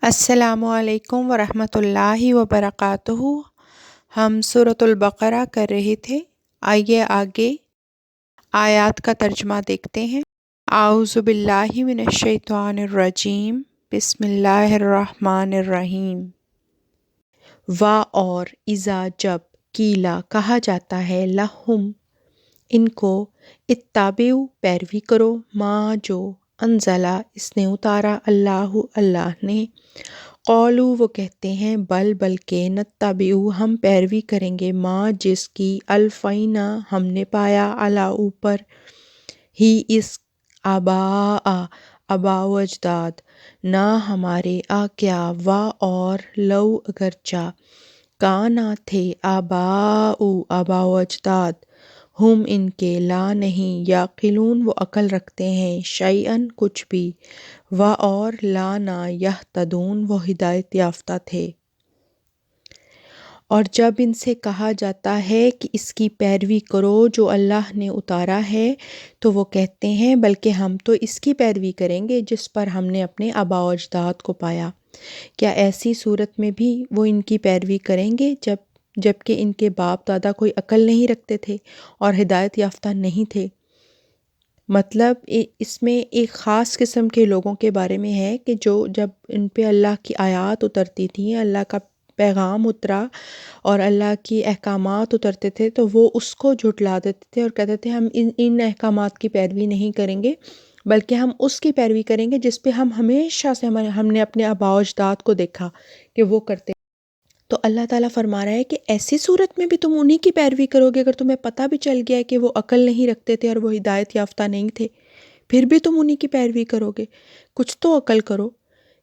السلام علیکم ورحمۃ اللہ وبرکاتہ۔ ہم سورۃ البقرہ کر رہے تھے، آئیے آگے آیات کا ترجمہ دیکھتے ہیں۔ اعوذ باللہ من الشیطان الرجیم، بسم اللہ الرحمن الرحیم۔ اور اذا جب قیلا کہا جاتا ہے لہم ان کو، اتبعوا پیروی کرو، ما جو انزلہ اس نے اتارا، اللہ نے، قولوا وہ کہتے ہیں، بلکہ نتبعوا ہم پیروی کریں گے، ما جس کی، الفینا ہم نے پایا، علی اوپر، ہی اس، آبا و اجداد نہ ہمارے، کیا، اور لو اگرچہ، کانا تھے، آبا و اجداد، ہم ان کے، لا نہیں، یعقلون وہ عقل رکھتے ہیں، شیئن کچھ بھی، اور لا نہ، یہتدون وہ ہدایت یافتہ تھے۔ اور جب ان سے کہا جاتا ہے کہ اس کی پیروی کرو جو اللہ نے اتارا ہے، تو وہ کہتے ہیں بلکہ ہم تو اس کی پیروی کریں گے جس پر ہم نے اپنے آباء و اجداد کو پایا۔ کیا ایسی صورت میں بھی وہ ان کی پیروی کریں گے جبکہ ان کے باپ دادا کوئی عقل نہیں رکھتے تھے اور ہدایت یافتہ نہیں تھے؟ مطلب اس میں ایک خاص قسم کے لوگوں کے بارے میں ہے کہ جب ان پہ اللہ کی آیات اترتی تھیں، اللہ کا پیغام اترا اور اللہ کی احکامات اترتے تھے، تو وہ اس کو جھٹلا دیتے تھے اور کہتے تھے ہم ان احکامات کی پیروی نہیں کریں گے، بلکہ ہم اس کی پیروی کریں گے جس پہ ہم ہمیشہ سے ہم نے اپنے آباء و اجداد کو دیکھا کہ وہ کرتے۔ تو اللہ تعالیٰ فرما رہا ہے کہ ایسی صورت میں بھی تم انہی کی پیروی کرو گے، اگر تمہیں پتہ بھی چل گیا ہے کہ وہ عقل نہیں رکھتے تھے اور وہ ہدایت یافتہ نہیں تھے، پھر بھی تم انہی کی پیروی کرو گے؟ کچھ تو عقل کرو۔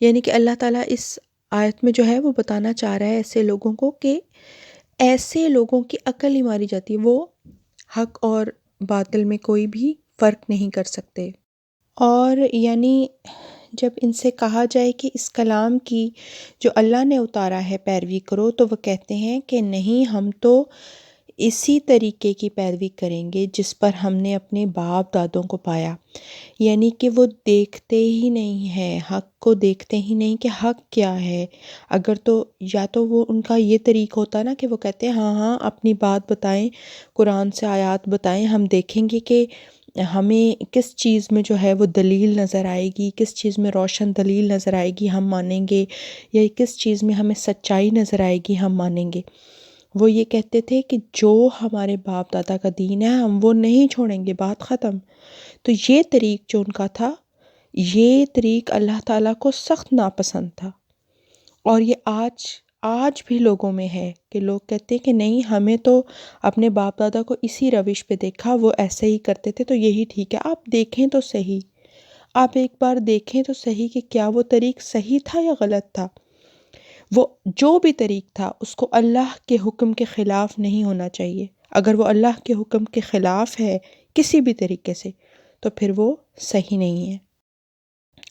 یعنی کہ اللہ تعالیٰ اس آیت میں جو ہے وہ بتانا چاہ رہا ہے ایسے لوگوں کو کہ ایسے لوگوں کی عقل ہی ماری جاتی ہے، وہ حق اور باطل میں کوئی بھی فرق نہیں کر سکتے۔ اور یعنی جب ان سے کہا جائے کہ اس کلام کی جو اللہ نے اتارا ہے پیروی کرو، تو وہ کہتے ہیں کہ نہیں، ہم تو اسی طریقے کی پیروی کریں گے جس پر ہم نے اپنے باپ دادوں کو پایا۔ یعنی کہ وہ دیکھتے ہی نہیں ہیں، حق کو دیکھتے ہی نہیں کہ حق کیا ہے۔ اگر تو یا تو وہ ان کا یہ طریق ہوتا نا کہ وہ کہتے ہیں ہاں اپنی بات بتائیں، قرآن سے آیات بتائیں، ہم دیکھیں گے کہ ہمیں کس چیز میں جو ہے وہ دلیل نظر آئے گی، کس چیز میں روشن دلیل نظر آئے گی ہم مانیں گے، یا کس چیز میں ہمیں سچائی نظر آئے گی ہم مانیں گے۔ وہ یہ کہتے تھے کہ جو ہمارے باپ دادا کا دین ہے ہم وہ نہیں چھوڑیں گے، بات ختم۔ تو یہ طریق جو ان کا تھا، یہ طریق اللہ تعالیٰ کو سخت ناپسند تھا، اور یہ آج بھی لوگوں میں ہے کہ لوگ کہتے ہیں کہ نہیں، ہمیں تو اپنے باپ دادا کو اسی روش پہ دیکھا، وہ ایسے ہی کرتے تھے تو یہی ٹھیک ہے۔ آپ دیکھیں تو صحیح، آپ ایک بار دیکھیں تو صحیح کہ کیا وہ طریق صحیح تھا یا غلط تھا۔ وہ جو بھی طریق تھا اس کو اللہ کے حکم کے خلاف نہیں ہونا چاہیے۔ اگر وہ اللہ کے حکم کے خلاف ہے کسی بھی طریقے سے تو پھر وہ صحیح نہیں ہے۔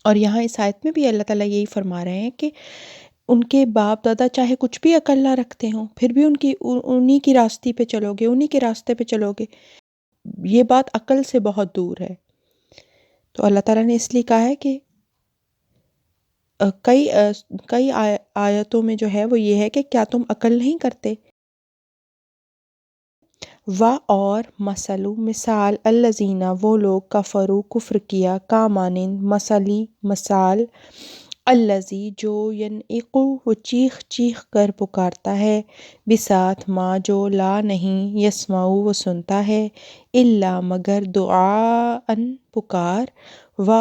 اور یہاں اس آیت میں بھی اللہ تعالیٰ یہی فرما رہے ہیں کہ ان کے باپ دادا چاہے کچھ بھی عقل نہ رکھتے ہوں، پھر بھی انہی کی راستے پہ چلو گے، انہی کے راستے پہ چلو گے۔ یہ بات عقل سے بہت دور ہے۔ تو اللہ تعالیٰ نے اس لیے کہا ہے کہ کئی آیتوں میں جو ہے وہ یہ ہے کہ کیا تم عقل نہیں کرتے؟ اور مثال الذین وہ لوگ کفروا کفر کیا، کا مانند مثال الذی جو ینعق وہ چیخ کر پکارتا ہے، بساتھ ما جو لا نہیں، یسمع وہ سنتا ہے، الا مگر دعاءً پکار،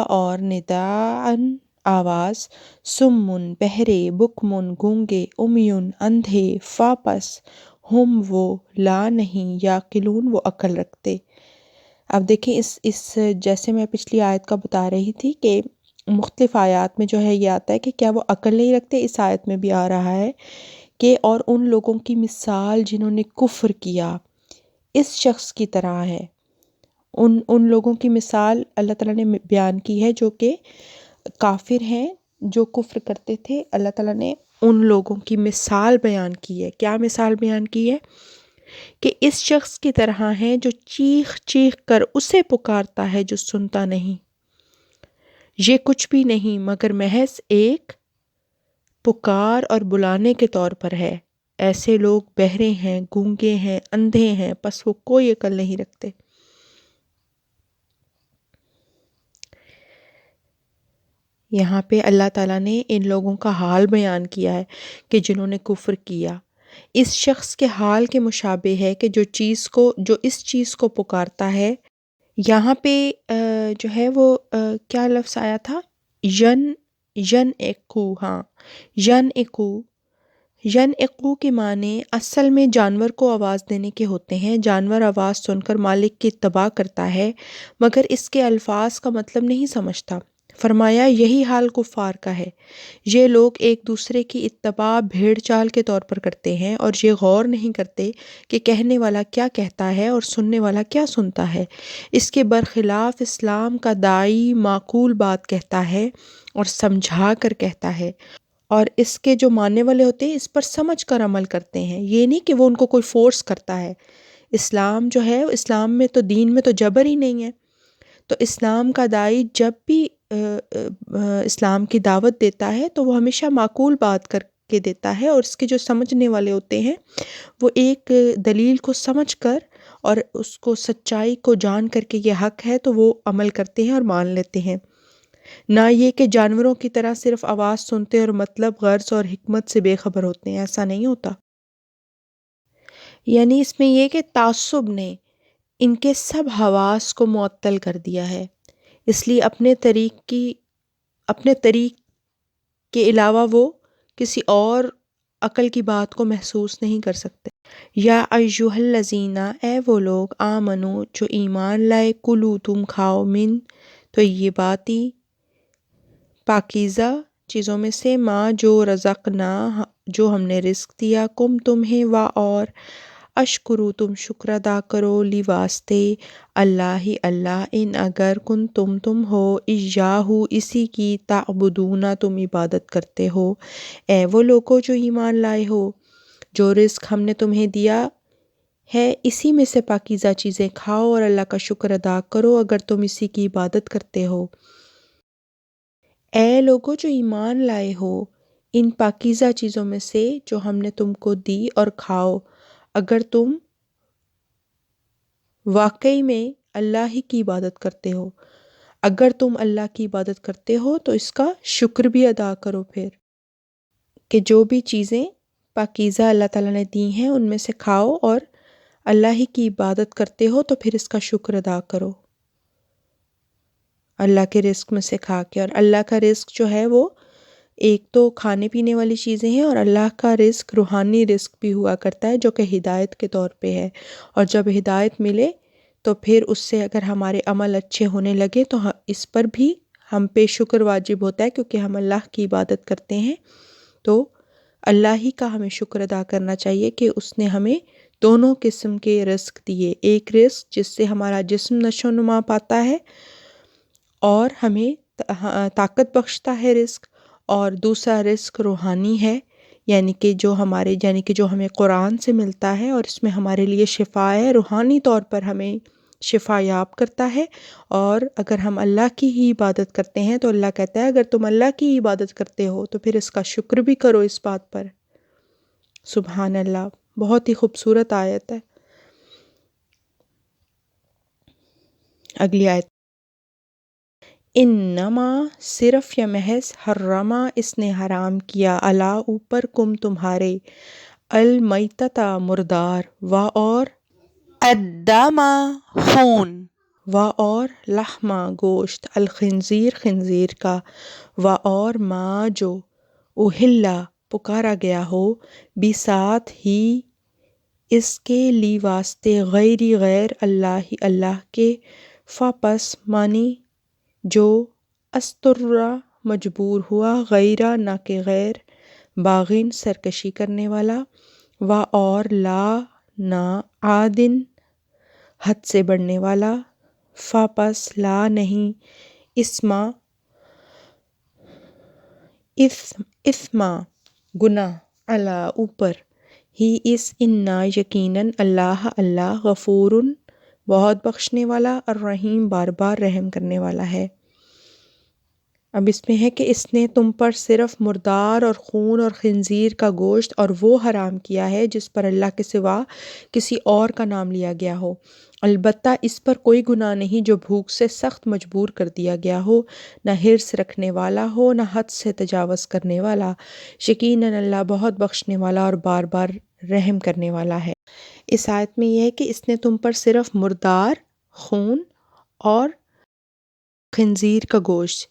اور نداءً آواز، سمن بہرے، بکمن گونگے، امیون اندھے، فاپس ہم وہ لا نہیں، یعقلون وہ عقل رکھتے۔ اب دیکھیں اس جیسے میں پچھلی آیت کا بتا رہی تھی کہ مختلف آیات میں جو ہے یہ آتا ہے کہ کیا وہ عقل نہیں رکھتے، اس آیت میں بھی آ رہا ہے کہ اور ان لوگوں کی مثال جنہوں نے کفر کیا اس شخص کی طرح ہے۔ ان لوگوں کی مثال اللہ تعالیٰ نے بیان کی ہے جو کہ کافر ہیں، جو کفر کرتے تھے۔ اللہ تعالیٰ نے ان لوگوں کی مثال بیان کی ہے۔ کیا مثال بیان کی ہے؟ کہ اس شخص کی طرح ہے جو چیخ کر اسے پکارتا ہے جو سنتا نہیں، یہ کچھ بھی نہیں مگر محض ایک پکار اور بلانے کے طور پر ہے۔ ایسے لوگ بہرے ہیں، گونگے ہیں، اندھے ہیں، پس وہ کوئی عقل نہیں رکھتے۔ یہاں پہ اللہ تعالیٰ نے ان لوگوں کا حال بیان کیا ہے کہ جنہوں نے کفر کیا۔ اس شخص کے حال کے مشابہ ہے کہ جو اس چیز کو پکارتا ہے۔ یہاں پہ جو ہے وہ کیا لفظ آیا تھا؟ ین ایکو، ہاں، ین ایکو کے معنی اصل میں جانور کو آواز دینے کے ہوتے ہیں۔ جانور آواز سن کر مالک کی اتباع کرتا ہے مگر اس کے الفاظ کا مطلب نہیں سمجھتا۔ فرمایا یہی حال کفار کا ہے۔ یہ لوگ ایک دوسرے کی اتباع بھیڑ چال کے طور پر کرتے ہیں اور یہ غور نہیں کرتے کہ کہنے والا کیا کہتا ہے اور سننے والا کیا سنتا ہے۔ اس کے برخلاف اسلام کا داعی معقول بات کہتا ہے اور سمجھا کر کہتا ہے، اور اس کے جو ماننے والے ہوتے ہیں اس پر سمجھ کر عمل کرتے ہیں۔ یہ نہیں کہ وہ ان کو کوئی فورس کرتا ہے۔ اسلام جو ہے، اسلام میں تو، دین میں تو جبر ہی نہیں ہے۔ تو اسلام کا داعی جب بھی اسلام کی دعوت دیتا ہے تو وہ ہمیشہ معقول بات کر کے دیتا ہے، اور اس کے جو سمجھنے والے ہوتے ہیں وہ ایک دلیل کو سمجھ کر اور اس کو سچائی کو جان کر کے یہ حق ہے تو وہ عمل کرتے ہیں اور مان لیتے ہیں۔ نہ یہ کہ جانوروں کی طرح صرف آواز سنتے اور مطلب، غرض اور حکمت سے بے خبر ہوتے ہیں، ایسا نہیں ہوتا۔ یعنی اس میں یہ کہ تعصب نے ان کے سب حواس کو معطل کر دیا ہے، اس لیے اپنے طریق کے علاوہ وہ کسی اور عقل کی بات کو محسوس نہیں کر سکتے۔ یا ایھا الذین، اے وہ لوگ، آمنو جو ایمان لائے، کلو تم کھاؤ، من طیبات پاکیزہ چیزوں میں سے، ماں جو رزقنا جو ہم نے رزق دیا، کم تمہیں، وا اور، اشکرو تم شکر ادا کرو، لی واسطے اللہ ہی اللہ، ان اگر تم ہو، ایاہ اسی کی، تعبدون تم عبادت کرتے ہو۔ اے وہ لوگو جو ایمان لائے ہو، جو رزق ہم نے تمہیں دیا ہے اسی میں سے پاکیزہ چیزیں کھاؤ اور اللہ کا شکر ادا کرو اگر تم اسی کی عبادت کرتے ہو۔ اے لوگو جو ایمان لائے ہو، ان پاکیزہ چیزوں میں سے جو ہم نے تم کو دی اور کھاؤ، اگر تم واقعی میں اللہ ہی کی عبادت کرتے ہو۔ اگر تم اللہ کی عبادت کرتے ہو تو اس کا شکر بھی ادا کرو، پھر کہ جو بھی چیزیں پاکیزہ اللہ تعالیٰ نے دی ہیں ان میں سے کھاؤ، اور اللہ ہی کی عبادت کرتے ہو تو پھر اس کا شکر ادا کرو اللہ کے رزق میں سے کھا کے۔ اور اللہ کا رزق جو ہے وہ ایک تو کھانے پینے والی چیزیں ہیں، اور اللہ کا رزق روحانی رزق بھی ہوا کرتا ہے جو کہ ہدایت کے طور پہ ہے، اور جب ہدایت ملے تو پھر اس سے اگر ہمارے عمل اچھے ہونے لگے تو اس پر بھی ہم پہ شکر واجب ہوتا ہے، کیونکہ ہم اللہ کی عبادت کرتے ہیں تو اللہ ہی کا ہمیں شکر ادا کرنا چاہیے کہ اس نے ہمیں دونوں قسم کے رزق دیے، ایک رزق جس سے ہمارا جسم نشو و نما پاتا ہے اور ہمیں طاقت بخشتا ہے رزق، اور دوسرا رزق روحانی ہے، یعنی کہ جو ہمیں قرآن سے ملتا ہے اور اس میں ہمارے لیے شفا ہے، روحانی طور پر ہمیں شفا یاب کرتا ہے۔ اور اگر ہم اللہ کی ہی عبادت کرتے ہیں تو اللہ کہتا ہے اگر تم اللہ کی عبادت کرتے ہو تو پھر اس کا شکر بھی کرو اس بات پر۔ سبحان اللہ، بہت ہی خوبصورت آیت ہے۔ اگلی آیت، انما صرف یا محض، حرما اس نے حرام کیا، علی اوپر، کم تمہارے، المیتۃ مردار، و اور الدم خون، و اور لحما گوشت، الخنزیر خنزیر کا، و اور ما جو اہلا پکارا گیا ہو، بھی ساتھ ہی اس کے، لی واسطے، غیری غیر اللہ اللہ کے، پس معنی جو استرا مجبور ہوا، غیرہ نہ کہ غیر، باغین سرکشی کرنے والا، و اور لا نہ عادن حد سے بڑھنے والا، پس لا نہیں، اثما گناہ، علی اوپر، ہی اس، انا یقیناً، اللہ اللہ، غفور بہت بخشنے والا، الرحیم بار بار رحم کرنے والا ہے۔ اب اس میں ہے کہ اس نے تم پر صرف مردار اور خون اور خنزیر کا گوشت اور وہ حرام کیا ہے جس پر اللہ کے سوا کسی اور کا نام لیا گیا ہو، البتہ اس پر کوئی گناہ نہیں جو بھوک سے سخت مجبور کر دیا گیا ہو، نہ حرص رکھنے والا ہو، نہ حد سے تجاوز کرنے والا، یقیناً اللہ بہت بخشنے والا اور بار بار رحم کرنے والا ہے۔ اس آیت میں یہ ہے کہ اس نے تم پر صرف مردار، خون اور خنزیر کا گوشت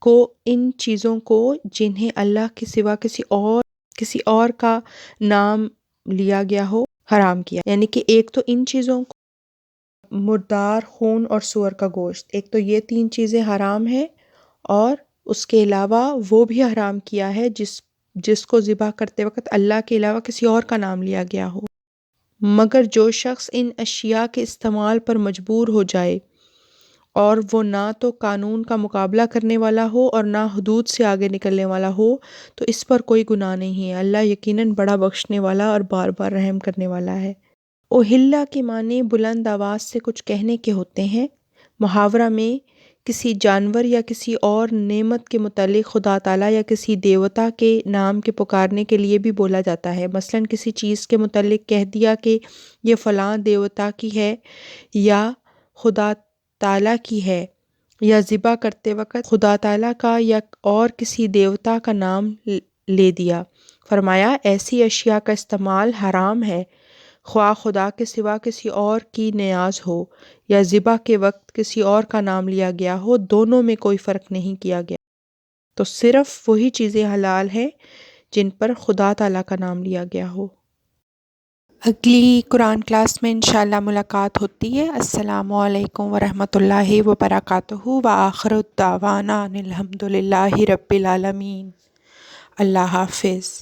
کو، ان چیزوں کو جنہیں اللہ کے سوا کسی اور کا نام لیا گیا ہو، حرام کیا۔ یعنی کہ ایک تو ان چیزوں کو، مردار، خون اور سور کا گوشت، ایک تو یہ 3 چیزیں حرام ہیں، اور اس کے علاوہ وہ بھی حرام کیا ہے جس کو ذبح کرتے وقت اللہ کے علاوہ کسی اور کا نام لیا گیا ہو۔ مگر جو شخص ان اشیاء کے استعمال پر مجبور ہو جائے اور وہ نہ تو قانون کا مقابلہ کرنے والا ہو اور نہ حدود سے آگے نکلنے والا ہو، تو اس پر کوئی گناہ نہیں ہے، اللہ یقیناً بڑا بخشنے والا اور بار بار رحم کرنے والا ہے۔ اوہلا کے معنی بلند آواز سے کچھ کہنے کے ہوتے ہیں۔ محاورہ میں کسی جانور یا کسی اور نعمت کے متعلق خدا تعالیٰ یا کسی دیوتا کے نام کے پکارنے کے لیے بھی بولا جاتا ہے۔ مثلاً کسی چیز کے متعلق کہہ دیا کہ یہ فلاں دیوتا کی ہے یا خدا تعالیٰ کی ہے، یا ذبح کرتے وقت خدا تعالیٰ کا یا اور کسی دیوتا کا نام لے دیا۔ فرمایا ایسی اشیاء کا استعمال حرام ہے، خواہ خدا کے سوا کسی اور کی نیاز ہو یا ذبح کے وقت کسی اور کا نام لیا گیا ہو، دونوں میں کوئی فرق نہیں کیا گیا۔ تو صرف وہی چیزیں حلال ہیں جن پر خدا تعالیٰ کا نام لیا گیا ہو۔ اگلی قرآن کلاس میں انشاءاللہ ملاقات ہوتی ہے۔ السلام علیکم ورحمۃ اللہ وبرکاتہ، وآخر الدعوانا ان الحمد للہ رب العالمین۔ اللہ حافظ۔